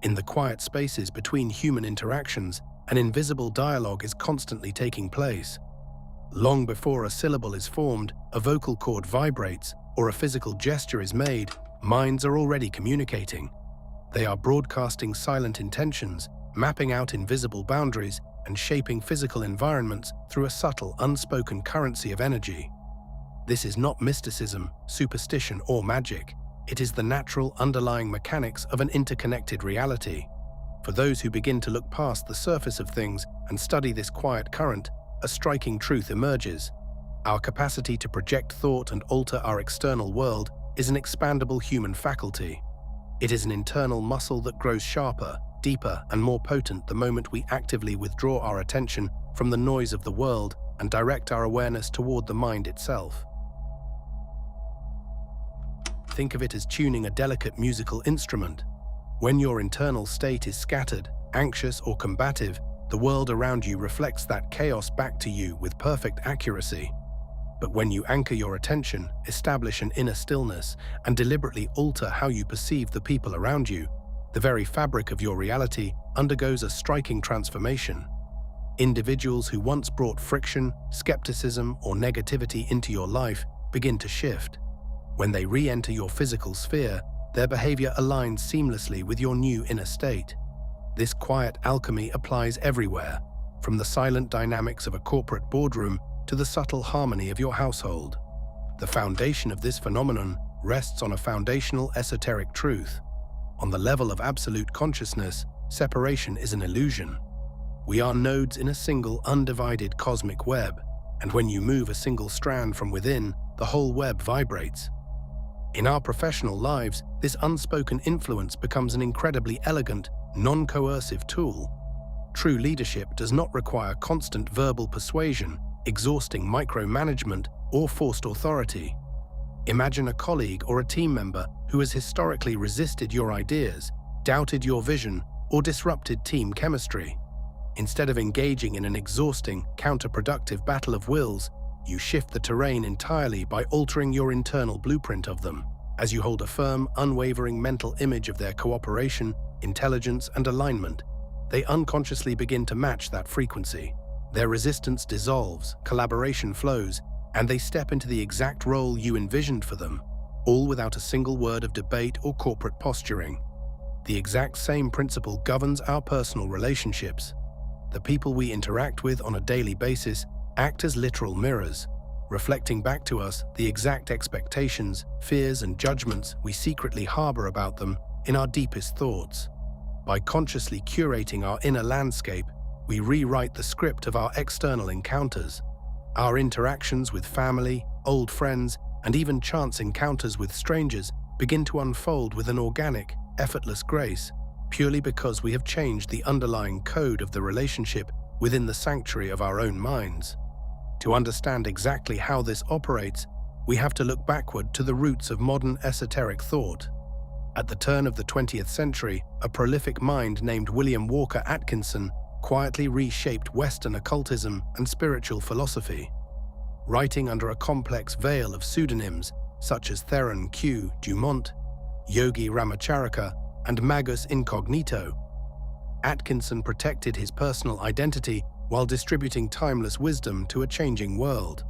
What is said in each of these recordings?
In the quiet spaces between human interactions, an invisible dialogue is constantly taking place. Long before a syllable is formed, a vocal cord vibrates, or a physical gesture is made, minds are already communicating. They are broadcasting silent intentions, mapping out invisible boundaries, and shaping physical environments through a subtle, unspoken currency of energy. This is not mysticism, superstition, or magic. It is the natural underlying mechanics of an interconnected reality. For those who begin to look past the surface of things and study this quiet current, a striking truth emerges. Our capacity to project thought and alter our external world is an expandable human faculty. It is an internal muscle that grows sharper, deeper, and more potent the moment we actively withdraw our attention from the noise of the world and direct our awareness toward the mind itself. Think of it as tuning a delicate musical instrument. When your internal state is scattered, anxious, or combative, the world around you reflects that chaos back to you with perfect accuracy. But when you anchor your attention, establish an inner stillness, and deliberately alter how you perceive the people around you, the very fabric of your reality undergoes a striking transformation. Individuals who once brought friction, skepticism, or negativity into your life begin to shift. When they re-enter your physical sphere, their behavior aligns seamlessly with your new inner state. This quiet alchemy applies everywhere, from the silent dynamics of a corporate boardroom to the subtle harmony of your household. The foundation of this phenomenon rests on a foundational esoteric truth. On the level of absolute consciousness, separation is an illusion. We are nodes in a single, undivided cosmic web, and when you move a single strand from within, the whole web vibrates. In our professional lives, this unspoken influence becomes an incredibly elegant, non-coercive tool. True leadership does not require constant verbal persuasion, exhausting micromanagement, or forced authority. Imagine a colleague or a team member who has historically resisted your ideas, doubted your vision, or disrupted team chemistry. Instead of engaging in an exhausting, counterproductive battle of wills, you shift the terrain entirely by altering your internal blueprint of them. As you hold a firm, unwavering mental image of their cooperation, intelligence, and alignment, they unconsciously begin to match that frequency. Their resistance dissolves, collaboration flows, and they step into the exact role you envisioned for them, all without a single word of debate or corporate posturing. The exact same principle governs our personal relationships. The people we interact with on a daily basis act as literal mirrors, reflecting back to us the exact expectations, fears, and judgments we secretly harbor about them in our deepest thoughts. By consciously curating our inner landscape, we rewrite the script of our external encounters. Our interactions with family, old friends, and even chance encounters with strangers begin to unfold with an organic, effortless grace, purely because we have changed the underlying code of the relationship within the sanctuary of our own minds. To understand exactly how this operates, we have to look backward to the roots of modern esoteric thought. At the turn of the 20th century, a prolific mind named William Walker Atkinson quietly reshaped Western occultism and spiritual philosophy. Writing under a complex veil of pseudonyms such as Theron Q. Dumont, Yogi Ramacharaka, and Magus Incognito, Atkinson protected his personal identity while distributing timeless wisdom to a changing world.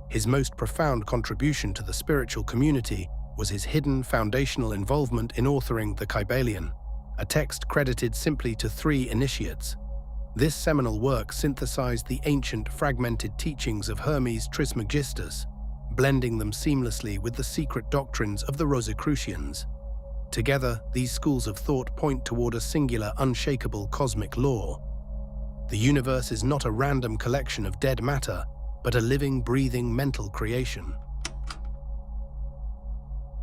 His most profound contribution to the spiritual community was his hidden foundational involvement in authoring the Kybalion, a text credited simply to 3 initiates. This seminal work synthesized the ancient, fragmented teachings of Hermes Trismegistus, blending them seamlessly with the secret doctrines of the Rosicrucians. Together, these schools of thought point toward a singular, unshakable cosmic law. The universe is not a random collection of dead matter, but a living, breathing mental creation.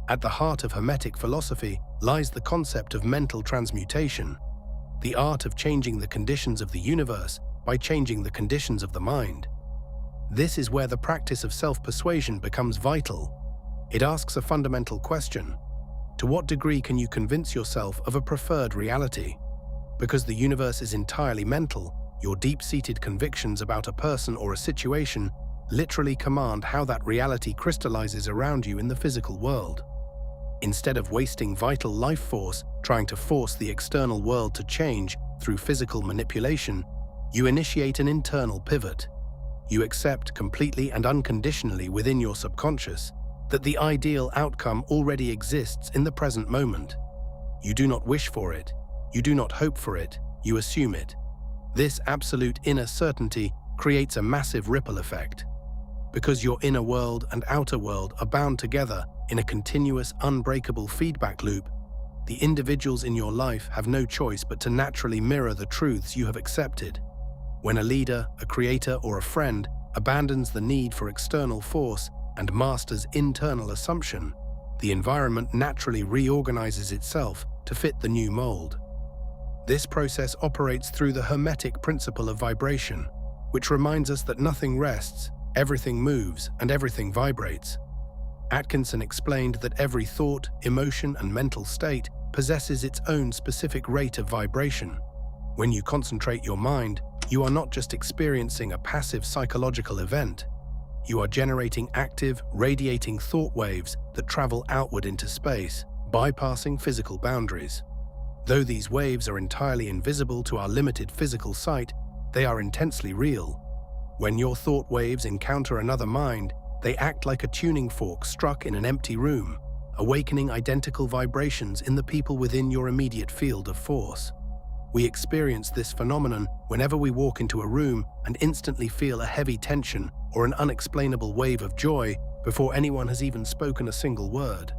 At the heart of Hermetic philosophy lies the concept of mental transmutation, the art of changing the conditions of the universe by changing the conditions of the mind. This is where the practice of self-persuasion becomes vital. It asks a fundamental question: to what degree can you convince yourself of a preferred reality? Because the universe is entirely mental, your deep-seated convictions about a person or a situation literally command how that reality crystallizes around you in the physical world. Instead of wasting vital life force trying to force the external world to change through physical manipulation, you initiate an internal pivot. You accept completely and unconditionally within your subconscious that the ideal outcome already exists in the present moment. You do not wish for it, you do not hope for it, you assume it. This absolute inner certainty creates a massive ripple effect. Because your inner world and outer world are bound together in a continuous, unbreakable feedback loop, the individuals in your life have no choice but to naturally mirror the truths you have accepted. When a leader, a creator, or a friend abandons the need for external force and masters internal assumption, the environment naturally reorganizes itself to fit the new mold. This process operates through the Hermetic principle of vibration, which reminds us that nothing rests, everything moves, and everything vibrates. Atkinson explained that every thought, emotion, and mental state possesses its own specific rate of vibration. When you concentrate your mind, you are not just experiencing a passive psychological event. You are generating active, radiating thought waves that travel outward into space, bypassing physical boundaries. Though these waves are entirely invisible to our limited physical sight, they are intensely real. When your thought waves encounter another mind, they act like a tuning fork struck in an empty room, awakening identical vibrations in the people within your immediate field of force. We experience this phenomenon whenever we walk into a room and instantly feel a heavy tension or an unexplainable wave of joy before anyone has even spoken a single word.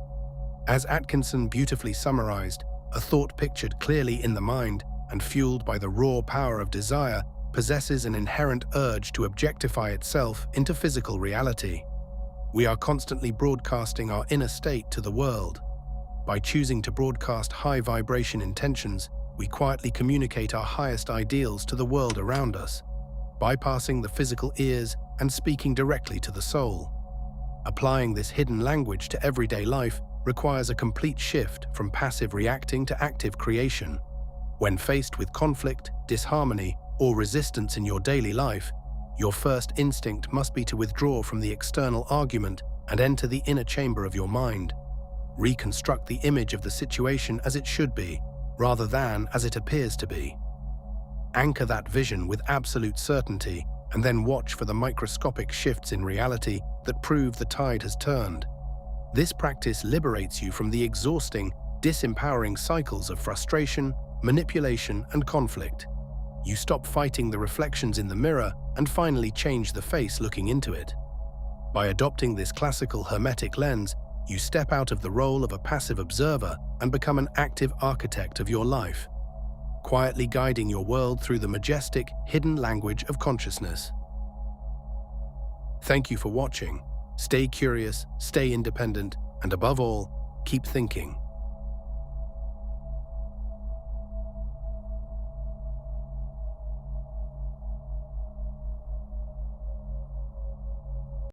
As Atkinson beautifully summarized, a thought pictured clearly in the mind and fueled by the raw power of desire possesses an inherent urge to objectify itself into physical reality. We are constantly broadcasting our inner state to the world. By choosing to broadcast high vibration intentions, we quietly communicate our highest ideals to the world around us, bypassing the physical ears and speaking directly to the soul. Applying this hidden language to everyday life requires a complete shift from passive reacting to active creation. When faced with conflict, disharmony, or resistance in your daily life, your first instinct must be to withdraw from the external argument and enter the inner chamber of your mind. Reconstruct the image of the situation as it should be, rather than as it appears to be. Anchor that vision with absolute certainty, and then watch for the microscopic shifts in reality that prove the tide has turned. This practice liberates you from the exhausting, disempowering cycles of frustration, manipulation, and conflict. You stop fighting the reflections in the mirror and finally change the face looking into it. By adopting this classical Hermetic lens, you step out of the role of a passive observer and become an active architect of your life, quietly guiding your world through the majestic, hidden language of consciousness. Thank you for watching. Stay curious, stay independent, and above all, keep thinking.